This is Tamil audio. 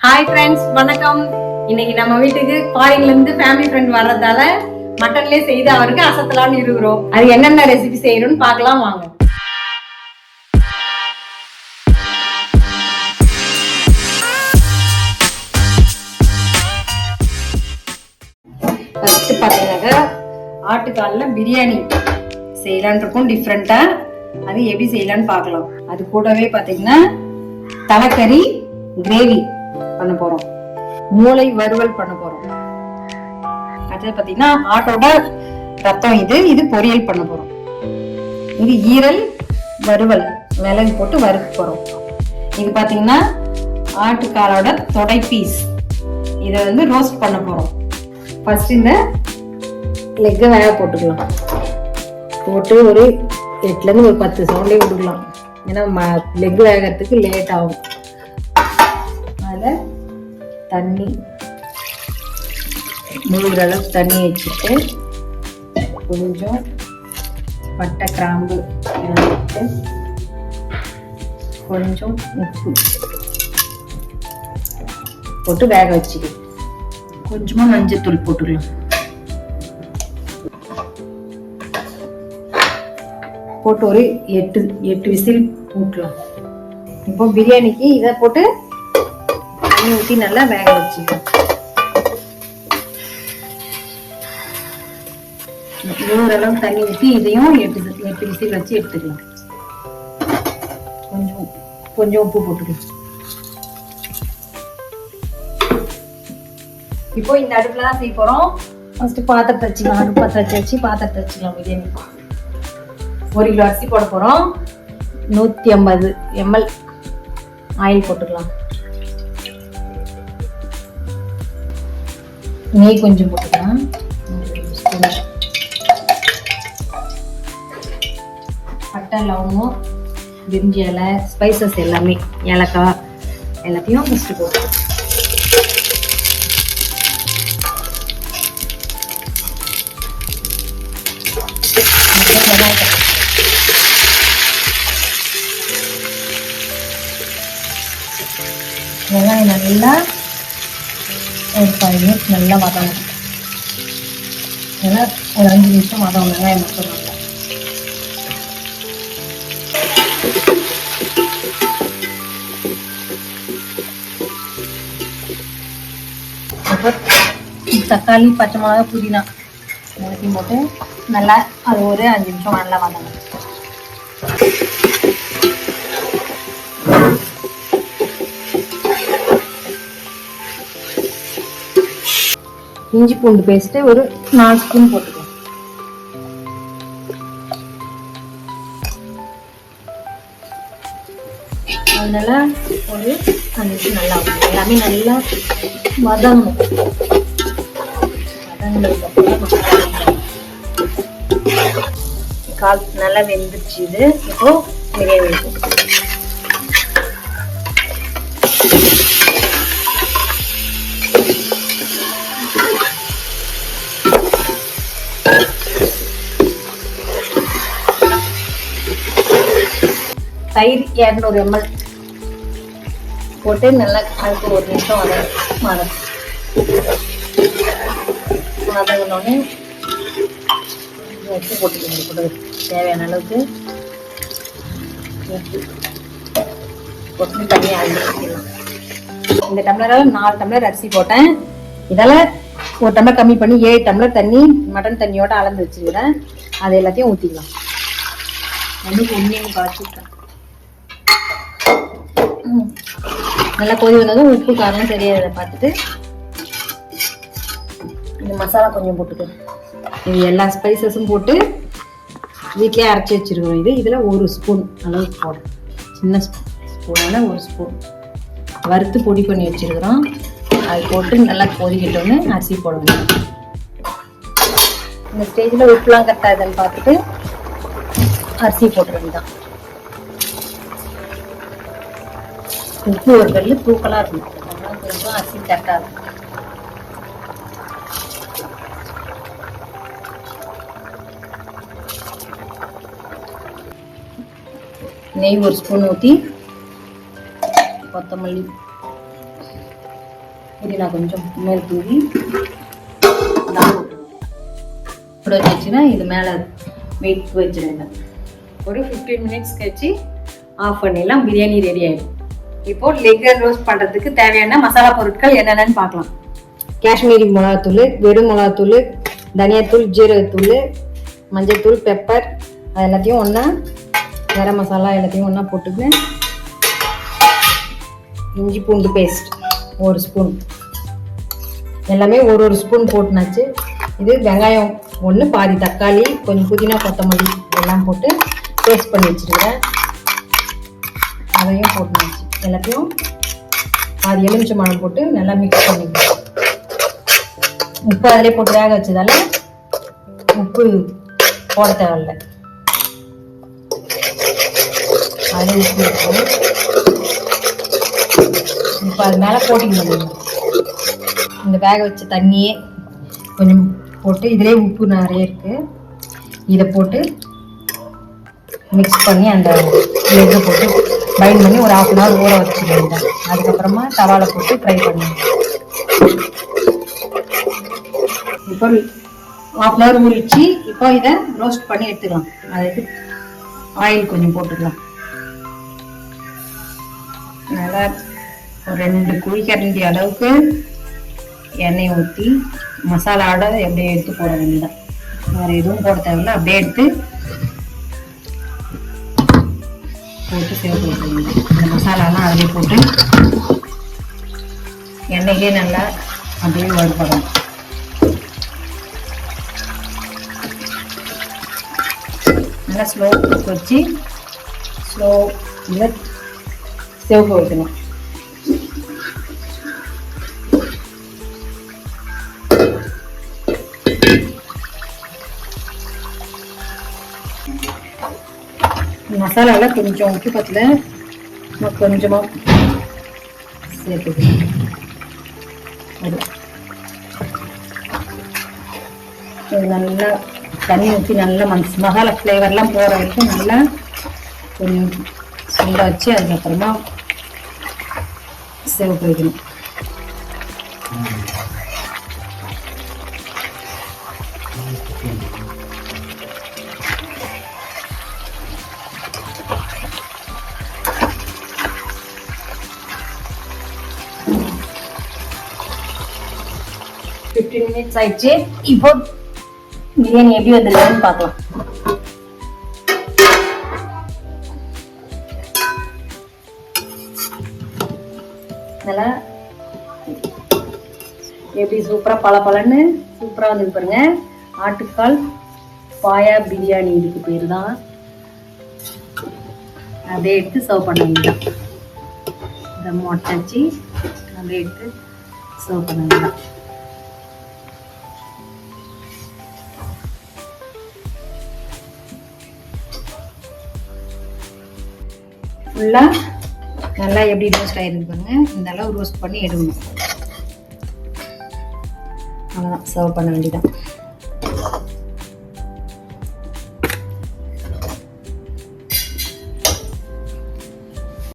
ஹாய் ஃப்ரெண்ட்ஸ், வணக்கம். இன்னைக்கு நம்ம வீட்டுக்கு ஃபாரின்ல இருந்து ஃபேமிலி ஃப்ரெண்ட் வர்றதால மட்டன்லயே செய்து அவருக்கு அசத்தலாம்னு இருக்கிறோம். அது என்னென்ன ரெசிபி செய்யணும்னு பார்க்கலாம் வாங்க. ஃபர்ஸ்ட் பார்த்தீங்கன்னாக்கா ஆட்டுக்காலில் பிரியாணி செய்யலான் இருக்கும் டிஃப்ரெண்டா. அது எப்படி செய்யலான்னு பார்க்கலாம். அது கூடவே பார்த்தீங்கன்னா தலைக்கறி கிரேவி பண்ண போறோம், மூளை வறுவல் பண்ண போறோம். அடுத்தது பாத்தீங்கன்னா ஆட்டோட ரத்தம், இது பொரியல் பண்ண போறோம். இது ஈரல் வறுவல், மிளகு போட்டு வறுக்க போறோம். இது பாத்தீங்கன்னா ஆட்டுக்காலோட தொடை பீஸ், இதை வந்து ரோஸ்ட் பண்ண போறோம். ஃபர்ஸ்ட் இந்த லெக்கை வேக போட்டுக்கலாம். போட்டு ஒரு 8ல இருந்து ஒரு 10 சவுண்டே விட்டுக்கலாம். ஏன்னா லெக் வேகிறதுக்கு லேட் ஆகும். அதில் தண்ணி முழுகிற அளவுக்கு தண்ணி வச்சுட்டு கொஞ்சம் பட்டை கிராம்பு போட்டு கொஞ்சம் உப்பு போட்டு வேக வச்சுக்க. கொஞ்சமாக மஞ்சத்தூள் போட்டுக்கலாம். போட்டு ஒரு 8 விசில் ஊட்டலாம். இப்போ பிரியாணிக்கு இதை போட்டு தண்ணி ஊற்றி நல்லா வேக வச்சுக்கலாம். ஓரளவு தண்ணி ஊற்றி இதையும் 8 விசில் வச்சு எடுத்துக்கலாம். கொஞ்சம் உப்பு போட்டுக்கலாம். இப்போ இந்த அடுப்புல தான் செய்ய போறோம். ஃபர்ஸ்ட் பாத்திரத்தை வச்சுக்கலாம். அடுப்பு பற்ற வச்சு பாத்திரத்தை வச்சுக்கலாம். பிரியாணி 1 கிலோ அரிசி போட போறோம். 150 ml ஆயில் போட்டுக்கலாம். நெய் கொஞ்சம் போட்டுக்கலாம். பட்டை, லவங்கம், பிரிஞ்சி இலை, ஸ்பைசஸ் எல்லாமே, ஏலக்காய் எல்லாத்தையும் ஃபஸ்ட்டு போட்டுக்கலாம். வெங்காயம் நல்லா ஒரு 5 மினிட்ஸ் நல்லா வதங்கணும். ஏன்னா ஒரு 5 நிமிஷம் வதங்கணும். வெங்காயம் மட்டும் நல்லா. அப்புறம் தக்காளி, பச்சை மிளகா, புதினா எல்லாத்தையும் போட்டு நல்லா அது ஒரு 5 நிமிஷம் நல்லா வதங்கணும். இஞ்சி பூண்டு பேஸ்ட் ஒரு 4 ஸ்பூன் போட்டுக்கலாம். அதனால ஒரு 5 நிமிஷம் நல்லா வதங்கணும். எல்லாமே நல்லா வதங்கணும். கால் நல்லா வெந்துருச்சு. இது இப்போ பிரியாணி போட்டுக்கலாம். தயிர் 200 ml போட்டு நல்லா அதுக்கு 1 நிமிஷம் வதங்கினோடனே உப்பு போட்டுக்கணும். தேவையான அளவுக்கு உப்பு போட்டு தண்ணியை அரைச்சிக்கலாம். இந்த டம்ளரால் 4 டம்ளர் அரிசி போட்டேன். இதால் 1 டம்ளர் கம்மி பண்ணி 7 டம்ளர் தண்ணி மட்டன் தண்ணியோட அளந்து வச்சுக்கிறேன். அது எல்லாத்தையும் ஊற்றிக்கலாம். ஒன்றையும் காய்ச்சிட்டேன். நல்லா கொதி வந்ததும் உப்பு காரம் சரியாத பார்த்துட்டு இந்த மசாலா கொஞ்சம் போட்டுக்கிறேன். இது எல்லா ஸ்பைசஸும் போட்டு வீட்டிலே அரைச்சி வச்சிருக்கிறோம். இதில் 1 ஸ்பூன் அளவுக்கு போடுறேன். சின்ன ஸ்பூனால 1 ஸ்பூன் வறுத்து பொடி பண்ணி வச்சிருக்கிறோம். அது போட்டு நல்லா கொதிக்கிட்டோன்னு அரிசி போடணும். இந்த ஸ்டேஜில் உப்புலாம் கட்டாதுன்னு பார்த்துட்டு அரிசி போட்டுறது தான். உப்பு ஒரு கல் தூக்கலாக இருக்கணும். அதெல்லாம் கொஞ்சம் அரிசி கரெக்டாக இருக்கும். நெய் 1 ஸ்பூன் ஊற்றி கொத்தமல்லி புதினா கொஞ்சம் மேல் தூவி போட்டு வச்சுன்னா இது மேலே வெயிட் வச்சிருங்க. ஒரு 15 மினிட்ஸ் கழிச்சு ஆஃப் பண்ணிடலாம். பிரியாணி ரெடி ஆகிடும். இப்போ லெக் ரோஸ்ட் பண்ணுறதுக்கு தேவையான மசாலா பொருட்கள் என்னென்னு பார்க்கலாம். காஷ்மீரி மிளகாத்தூள், வெறும் மிளகாத்தூள், தனியாத்தூள், ஜீரகத்தூள், மஞ்சள்தூள், பெப்பர், அது எல்லாத்தையும் ஒன்றா, கரம் மசாலா எல்லாத்தையும் ஒன்றா போட்டுக்கின்னு, இஞ்சி பூண்டு பேஸ்ட் 1 ஸ்பூன், எல்லாமே ஒரு ஸ்பூன் போட்டுனாச்சு. இது வெங்காயம் 1, பாதி தக்காளி, கொஞ்சம் புதினா, கொத்தமல்லி எல்லாம் போட்டு பேஸ்ட் பண்ணி வச்சுருக்கிறேன். அதையும் போட்டுனாச்சு. எல்லாத்தையும் பாதி எலுமிச்சை பழம் போட்டு நல்லா மிக்ஸ் பண்ணிக்கலாம். உப்பு அதிலே போட்டு வேக வச்சதால உப்பு போட தேவையில்ல. அதிலே உப்பு இருக்கும். இப்போ அது மேலே கோட்டிங் பண்ணிடணும். இந்த வேக வச்ச தண்ணியே கொஞ்சம் போட்டு, இதிலே உப்பு நிறைய இருக்குது, இதை போட்டு மிக்ஸ் பண்ணி அந்த லெக்கை போட்டு பைண்ட் பண்ணி ஒரு 1/2 hour ஊற வச்சுருந்தேன். அதுக்கப்புறமா தவாவில் போட்டு ஃப்ரை பண்ணுவேன். இப்போ 1/2 hour ஊறிச்சு. இப்போ இதை ரோஸ்ட் பண்ணி எடுத்துக்கலாம். அதுக்கு ஆயில் கொஞ்சம் போட்டுக்கலாம். நல்லா ஒரு 2 குழிக்கரண்டி அளவுக்கு எண்ணெய் ஊற்றி மசாலாவோட அப்படியே எடுத்து போட வேண்டியதான். வேறு எதுவும் போட தேவையில்லை. அப்படியே எடுத்து போட்டு சேர்த்து வைக்கணும். இந்த மசாலாலாம் அதிலே போட்டு எண்ணெயிலே நல்லா அப்படியே வறுப்படணும். நல்லா ஸ்லோ வச்சு ஸ்லோ இல்லை சிவப்பு வைக்கணும். மசாலாவில் கொஞ்சம் உப்பு பத்தல, கொஞ்சமாக சேர்த்துக்கணும். இது நல்லா தண்ணி ஊற்றி நல்லா மசாலா ஃப்ளேவர்லாம் போகிற வரைக்கும் நல்லா கொஞ்சம் சுண்ட வச்சு அதுக்கப்புறமா சிவப்பு வைக்கணும். மினிட்ஸ் ஆயிடுச்சு. இப்போ பிரியாணி எப்படி வந்துருக்குன்னு பார்க்கலாம். நல்லா எப்படி சூப்பரா பளபளன்னு சூப்பரா வந்து பாருங்க. ஆட்டுக்கால் பாயா பிரியாணி இதுக்கு பேரு தான். அப்படியே எடுத்து சர்வ் பண்ண வேண்டியதான். தம் ஒட்டாச்சு. அப்படியே எடுத்து சர்வ் பண்ண வேண்டியதான். ஃபுல்லாக நல்லா எப்படி ரோஸ்ட் ஆகிருக்கு பாருங்க. இந்த அளவு ரோஸ்ட் பண்ணி எடுக்கணும். அவ்வளோதான், சர்வ் பண்ண வேண்டியதான்.